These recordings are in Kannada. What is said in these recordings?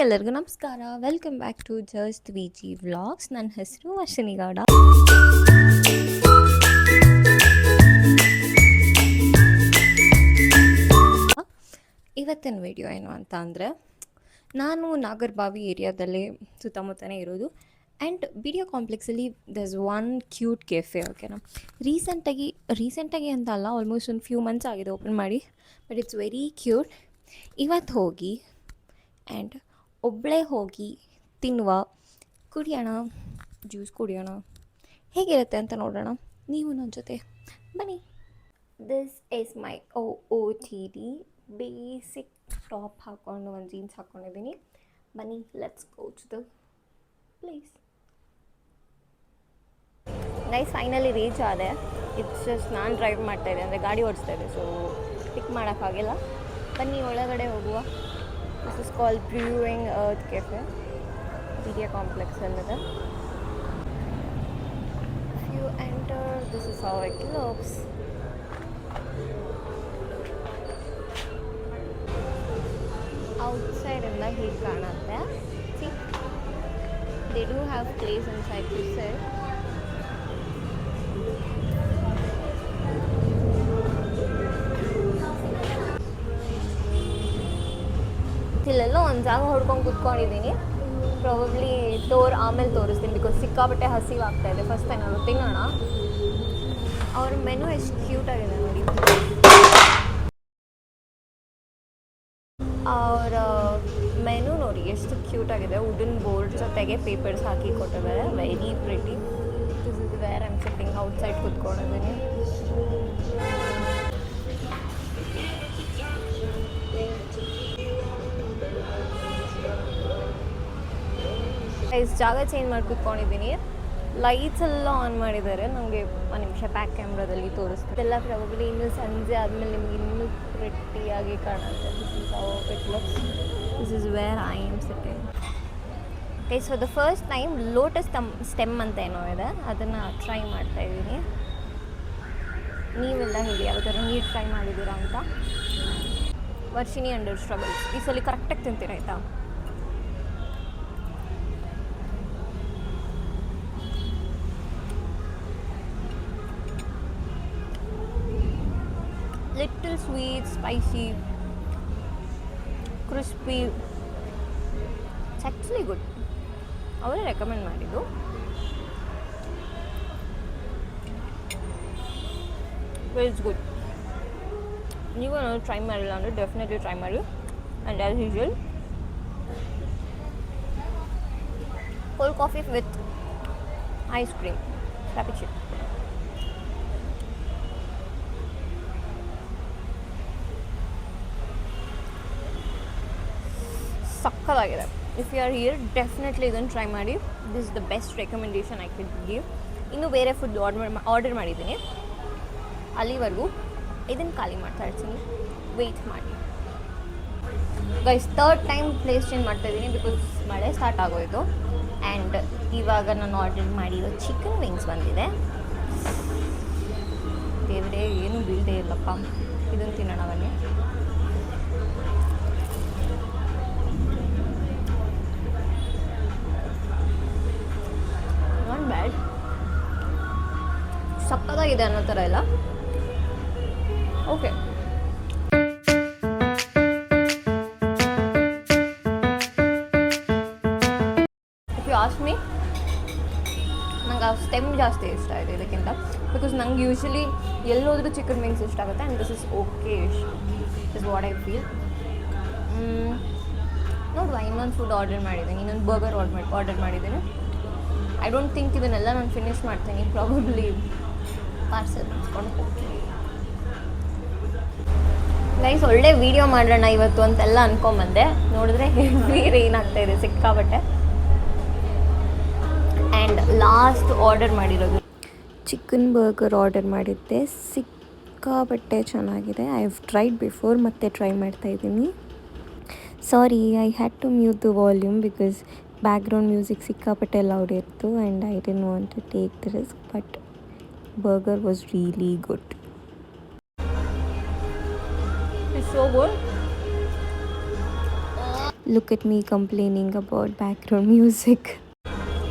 ಎಲ್ಲರಿಗೂ ನಮಸ್ಕಾರ. Welcome back to just V G vlogs. ನನ್ನ ಹೆಸರು ಅಶ್ವಿನಿ ಗೌಡ. ಇವತ್ತಿನ ವಿಡಿಯೋ ಏನು ಅಂತ ಅಂದರೆ, ನಾನು ನಾಗರಬಾವಿ ಏರಿಯಾದಲ್ಲೇ ಸುತ್ತಮುತ್ತನೇ ಇರೋದು. ಆ್ಯಂಡ್ ಬಿ ಡಿ ಎ ಕಾಂಪ್ಲೆಕ್ಸಲ್ಲಿ ದಸ್ ಒನ್ ಕ್ಯೂಟ್ ಕೆಫೆ. ಓಕೆನಾ, ರೀಸೆಂಟಾಗಿ ಅಂತ ಅಲ್ಲ, ಆಲ್ಮೋಸ್ಟ್ ಒಂದು ಫ್ಯೂ ಮಂತ್ಸ್ ಆಗಿದೆ ಓಪನ್ ಮಾಡಿ. But it's very cute. ಇವತ್ತು ಹೋಗಿ ಆ್ಯಂಡ್ ಒಬ್ಬಳೇ ಹೋಗಿ ತಿನ್ನುವ, ಕುಡಿಯೋಣ, ಜ್ಯೂಸ್ ಕುಡಿಯೋಣ, ಹೇಗಿರುತ್ತೆ ಅಂತ ನೋಡೋಣ. ನೀವು ನನ್ನ ಜೊತೆ ಬನ್ನಿ. This is my OOTD basic top ಹಾಕ್ಕೊಂಡು ಒಂದು ಜೀನ್ಸ್ ಹಾಕ್ಕೊಂಡಿದ್ದೀನಿ. ಬನ್ನಿ, let's go to the place. Guys, finally reach ಆದೆ. ಇಟ್ಸ್ ಜಸ್ಟ್ ನಾನು ಡ್ರೈವ್ ಮಾಡ್ತಾಯಿದ್ದೆ, ಅಂದರೆ ಗಾಡಿ ಓಡಿಸ್ತಾಯಿದ್ದೆ, ಸೊ ಪಿಕ್ ಮಾಡೋಕ್ಕಾಗಿಲ್ಲ. ಬನ್ನಿ ಒಳಗಡೆ ಹೋಗುವ. This is called Brewing Earth Cafe, B D A ಕಾಂಪ್ಲೆಕ್ಸಲ್ಲಿದೆ. If you enter, this is how it looks. ಔಟ್ಸೈಡಿಂದ ಹೀಗೆ ಕಾಣುತ್ತೆ. See, they do have place inside to sit. ಇಲ್ಲೆಲ್ಲೋ ಒಂದು ಜಾಗ ಹೊಡ್ಕೊಂಡು ಕೂತ್ಕೊಂಡಿದ್ದೀನಿ. ಪ್ರಾಬಬ್ಲಿ ಆಮೇಲೆ ತೋರಿಸ್ತೀನಿ, ಬಿಕಾಸ್ ಸಿಕ್ಕಾಪಟ್ಟೆ ಹಸಿವಾಗ್ತಾಯಿದೆ. ಫಸ್ಟ್ ಟೈಮ್ ನಾವು ತಿನ್ನೋಣ. ಅವ್ರ ಮೆನು ಎಷ್ಟು ಕ್ಯೂಟಾಗಿದೆ ನೋಡಿ. ಅವರ ಮೆನು ನೋಡಿ ಎಷ್ಟು ಕ್ಯೂಟಾಗಿದೆ. ವುಡನ್ ಬೋರ್ಡ್ ಜೊತೆಗೆ ಪೇಪರ್ಸ್ ಹಾಕಿ ಕೊಟ್ಟಿದ್ದಾರೆ. Very pretty. This is where I am sitting. Outside ಕೂತ್ಕೊಂಡಿದ್ದೀನಿ. ಜಾಗ ಚೇಂಜ್ ಮಾಡಿ ಕೂತ್ಕೊಂಡಿದ್ದೀನಿ. ಲೈಟ್ಸ್ ಎಲ್ಲ ಆನ್ ಮಾಡಿದ್ದಾರೆ. ನನಗೆ ಒಂದು ನಿಮಿಷ ಬ್ಯಾಕ್ ಕ್ಯಾಮ್ರಾದಲ್ಲಿ ತೋರಿಸ್ತಾರೆ. ಎಲ್ಲ ಪ್ರಾಬಬ್ಲಿ ಇನ್ನೂ ಸಂಜೆ ಆದಮೇಲೆ ನಿಮ್ಗೆ ಇನ್ನೂ ಪ್ರಿಟ್ಟಿಯಾಗಿ ಕಾಣುತ್ತೆ. This is how it looks. This is where I am sitting. Okay, so the first time lotus stem ಅಂತ ಏನೋ ಇದೆ, ಅದನ್ನು ಟ್ರೈ ಮಾಡ್ತಾಯಿದ್ದೀನಿ. ನೀವೆಲ್ಲ ಹೇಳಿ, ಯಾವ ಥರ ನೀವು ಟ್ರೈ ಮಾಡಿದ್ದೀರಾ ಅಂತ. Varshini under struggles. ಈ ಸಲ ಕರೆಕ್ಟಾಗಿ ತಿಂತೀರ ಆಯಿತಾ. Little sweet, spicy, crispy. It's actually good. ಅವರೇ ರೆಕಮೆಂಡ್ ಮಾಡಿದ್ದು. It's good. ನೀವು ಟ್ರೈ ಮಾಡಿಲ್ಲ ಅಂದರೆ ಡೆಫಿನೆಟ್ಲಿ ಟ್ರೈ ಮಾಡಿ. And as usual, cold coffee with ice cream, cappuccino. ಸಕ್ಕತ್ತಾಗಿದೆ. If you are here, definitely ಇದನ್ನು ಟ್ರೈ ಮಾಡಿ. This is the best recommendation I can give. ಇನ್ನೂ ಬೇರೆ ಫುಡ್ ಆರ್ಡರ್ ಮಾಡಿದ್ದೀನಿ. ಅಲ್ಲಿವರೆಗೂ ಇದನ್ನು ಖಾಲಿ ಮಾಡ್ತಾ ಇರ್ತೀನಿ. ವೆಯ್ಟ್ ಮಾಡಿ. Guys, third time place change ಮಾಡ್ತಾಯಿದ್ದೀನಿ ಬಿಕಾಸ್ ಮಳೆ ಸ್ಟಾರ್ಟ್ ಆಗೋಯಿತು. ಆ್ಯಂಡ್ ಇವಾಗ ನಾನು ಆರ್ಡರ್ ಮಾಡಿರೋ ಚಿಕನ್ ವಿಂಗ್ಸ್ ಬಂದಿದೆ. ದೇವರೇ, ಏನೂ ಬೀಳದೇ ಇಲ್ಲಪ್ಪ. ಇದನ್ನು ತಿನ್ನೋಣ ಬನ್ನಿ. ಬ್ಯಾಡ್, ಸಕ್ಕತ್ತಾಗಿದೆ ಅನ್ನೋ ಥರ ಇಲ್ಲ. Okay, if you ask me, ನಂಗೆ ಆ ಸ್ಟೆಮ್ ಜಾಸ್ತಿ ಇಷ್ಟ ಆಯಿತು ಇದಕ್ಕಿಂತ. ಬಿಕಾಸ್ ನಂಗೆ ಯೂಶ್ವಲಿ ಎಲ್ಲೋದ್ರೂ ಚಿಕನ್ ವಿಂಗ್ಸ್ ಇಷ್ಟ ಆಗುತ್ತೆ. And this is okay is what I feel. ನೋಡುವ, ಇನ್ನೊಂದು ಫುಡ್ ಆರ್ಡರ್ ಮಾಡಿದ್ದೀನಿ. ಇನ್ನೊಂದು ಬರ್ಗರ್ ಆರ್ಡರ್ ಮಾಡಿದ್ದೀನಿ. ಐ ಡೋಂಟ್ ಥಿಂಕ್ ಇದನ್ನೆಲ್ಲ ನಾನು ಫಿನಿಷ್ ಮಾಡ್ತೀನಿ. ಪ್ರಾಬಬ್ಲಿ ಪಾರ್ಸಲ್ ಮಾಡಿಸ್ಕೊಂಡು ಹೋಗ್ತೀನಿ. ಗೈಸ್, ಒಳ್ಳೆ ವೀಡಿಯೋ ಮಾಡೋಣ ಇವತ್ತು ಅಂತೆಲ್ಲ ಅಂದ್ಕೊಂಬಂದೆ. ನೋಡಿದ್ರೆ ಹೆವಿ ರೈನ್ ಆಗ್ತಾಯಿದೆ ಸಿಕ್ಕಾಬಟ್ಟೆ. ಆ್ಯಂಡ್ ಲಾಸ್ಟ್ ಆರ್ಡರ್ ಮಾಡಿರೋದು ಚಿಕನ್ ಬರ್ಗರ್ ಆರ್ಡರ್ ಮಾಡಿದ್ದೆ. ಸಿಕ್ಕಾಬಟ್ಟೆ ಚೆನ್ನಾಗಿದೆ. ಐ ಹ್ಯಾವ್ ಟ್ರೈಡ್ ಬಿಫೋರ್, ಮತ್ತೆ ಟ್ರೈ ಮಾಡ್ತಾಯಿದ್ದೀನಿ. Sorry, I had to mute the volume because background music ಸಿಕ್ಕಾಪಟ್ಟೆ ಲೌಡ್ ಇತ್ತು. And I didn't want to take the risk. But burger was really good. It's so good. Look at me complaining about background music.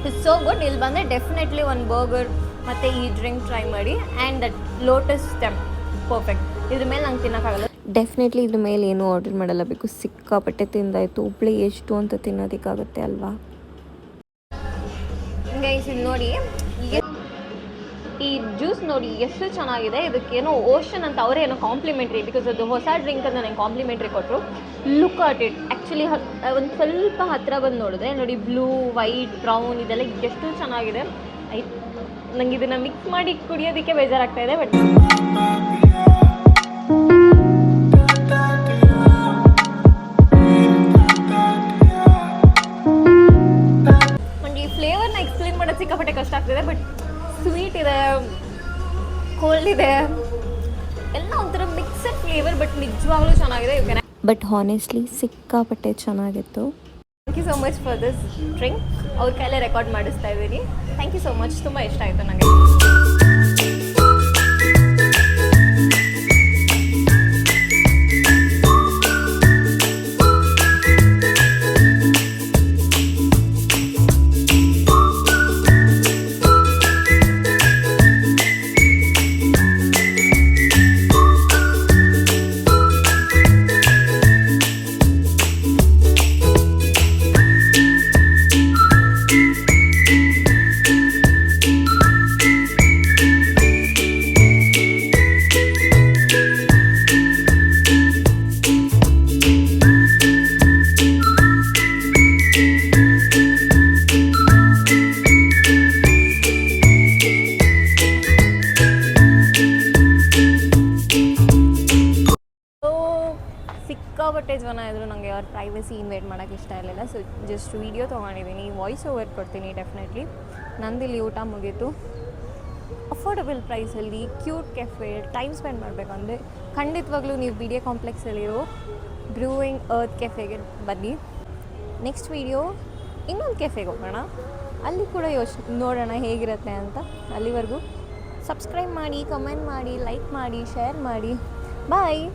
It's so good. ಇಲ್ಲಿ ಬಂದರೆ ಡೆಫಿನೆಟ್ಲಿ ಒಂದು ಬರ್ಗರ್ ಮತ್ತು ಈ ಡ್ರಿಂಕ್ ಟ್ರೈ ಮಾಡಿ. And that lotus stem perfect. ಇದ್ರ ಮೇಲೆ ನಂಗೆ ತಿನ್ನೋಕ್ಕಾಗಲ್ಲ. ಡೆಫಿನೆಟ್ಲಿ ಇದ್ರ ಮೇಲೆ ಏನೂ ಆರ್ಡರ್ ಮಾಡಲ್ಲ, ಬೇಕು ಸಿಕ್ಕಾಪಟ್ಟೆ ತಿಂದಾಯಿತು. ಒಬ್ಬಳೆ ಎಷ್ಟು ಅಂತ ತಿನ್ನೋದಕ್ಕಾಗುತ್ತೆ ಅಲ್ವಾ. ಗೈಸ್ ಇಲ್ಲಿ ನೋಡಿ, ಈ ಜ್ಯೂಸ್ ನೋಡಿ ಎಷ್ಟು ಚೆನ್ನಾಗಿದೆ. ಇದಕ್ಕೇನೋ ಓಷನ್ ಅಂತ ಅವರೇ ಏನೋ ಕಾಂಪ್ಲಿಮೆಂಟ್ರಿ, ಬಿಕಾಸ್ ಅದು ಹೊಸ ಡ್ರಿಂಕ್ ಅಂತ ನನಗೆ ಕಾಂಪ್ಲಿಮೆಂಟ್ರಿ ಕೊಟ್ಟರು. Look at it. ಆ್ಯಕ್ಚುಲಿ ಒಂದು ಸ್ವಲ್ಪ ಹತ್ತಿರ ಬಂದು ನೋಡಿದ್ರೆ ನೋಡಿ, ಬ್ಲೂ, ವೈಟ್, ಬ್ರೌನ್ ಇದೆಲ್ಲ ಎಷ್ಟು ಚೆನ್ನಾಗಿದೆ. ನಂಗೆ ಇದನ್ನು ಮಿಕ್ಸ್ ಮಾಡಿ ಕುಡಿಯೋದಕ್ಕೆ ಬೇಜಾರಾಗ್ತಾಯಿದೆ. ಬಟ್ ನನಗೆ ಈ ಫ್ಲೇವರ್ನ ಎಕ್ಸ್ಪ್ಲೇನ್ ಮಾಡೋದು ಸಿಕ್ಕಾಪಟ್ಟೆ ಕಷ್ಟ ಆಗ್ತಿದೆ. ಬಟ್ ಸ್ವೀಟ್ ಇದೆ, ಕೋಲ್ಡ್ ಇದೆ, ಎಲ್ಲ ಒಂಥರ ಮಿಕ್ಸಡ್ ಫ್ಲೇವರ್. ಬಟ್ ನಿಜವಾಗ್ಲೂ ಚೆನ್ನಾಗಿದೆ. ಬಟ್ ಹಾನೆಸ್ಟ್ಲಿ ಸಿಕ್ಕಾಪಟ್ಟೆ ಚೆನ್ನಾಗಿತ್ತು. Thank you so much for this drink. ಅವ್ರ ಕೈಲೇ ರೆಕಾರ್ಡ್ ಮಾಡಿಸ್ತಾ ಇದ್ದೀನಿ. Thank you so much. ತುಂಬ ಇಷ್ಟ ಆಯಿತು ನನಗೆ. ಸಿಕ್ಕಾಪಟ್ಟೆ ಜನ ಇದ್ದರು. ನನಗೆ ಅವ್ರ ಪ್ರೈವಸಿ ಇನ್ವೈಟ್ ಮಾಡೋಕ್ಕೆ ಇಷ್ಟ ಇರಲಿಲ್ಲ. ಸೊ ಜಸ್ಟ್ ವೀಡಿಯೋ ತೊಗೊಂಡಿದ್ದೀನಿ, ವಾಯ್ಸ್ ಓವರ್ ಕೊಡ್ತೀನಿ ಡೆಫಿನೆಟ್ಲಿ. ನಂದಿಲ್ಲಿ ಊಟ ಮುಗೀತು. ಅಫೋರ್ಡಬಲ್ ಪ್ರೈಸಲ್ಲಿ ಕ್ಯೂಟ್ ಕೆಫೆ ಟೈಮ್ ಸ್ಪೆಂಡ್ ಮಾಡಬೇಕಂದ್ರೆ ಖಂಡಿತವಾಗ್ಲೂ ನೀವು BDA ಕಾಂಪ್ಲೆಕ್ಸಲ್ಲಿರೋ ಬ್ರೂಯಿಂಗ್ ಅರ್ತ್ ಕೆಫೆಗೆ ಬನ್ನಿ. ನೆಕ್ಸ್ಟ್ ವೀಡಿಯೋ ಇನ್ನೊಂದು ಕೆಫೆಗೆ ಹೋಗೋಣ, ಅಲ್ಲಿ ಕೂಡ ನೋಡೋಣ ಹೇಗಿರುತ್ತೆ ಅಂತ. ಅಲ್ಲಿವರೆಗೂ ಸಬ್ಸ್ಕ್ರೈಬ್ ಮಾಡಿ, ಕಮೆಂಟ್ ಮಾಡಿ, ಲೈಕ್ ಮಾಡಿ, ಶೇರ್ ಮಾಡಿ. ಬಾಯ್.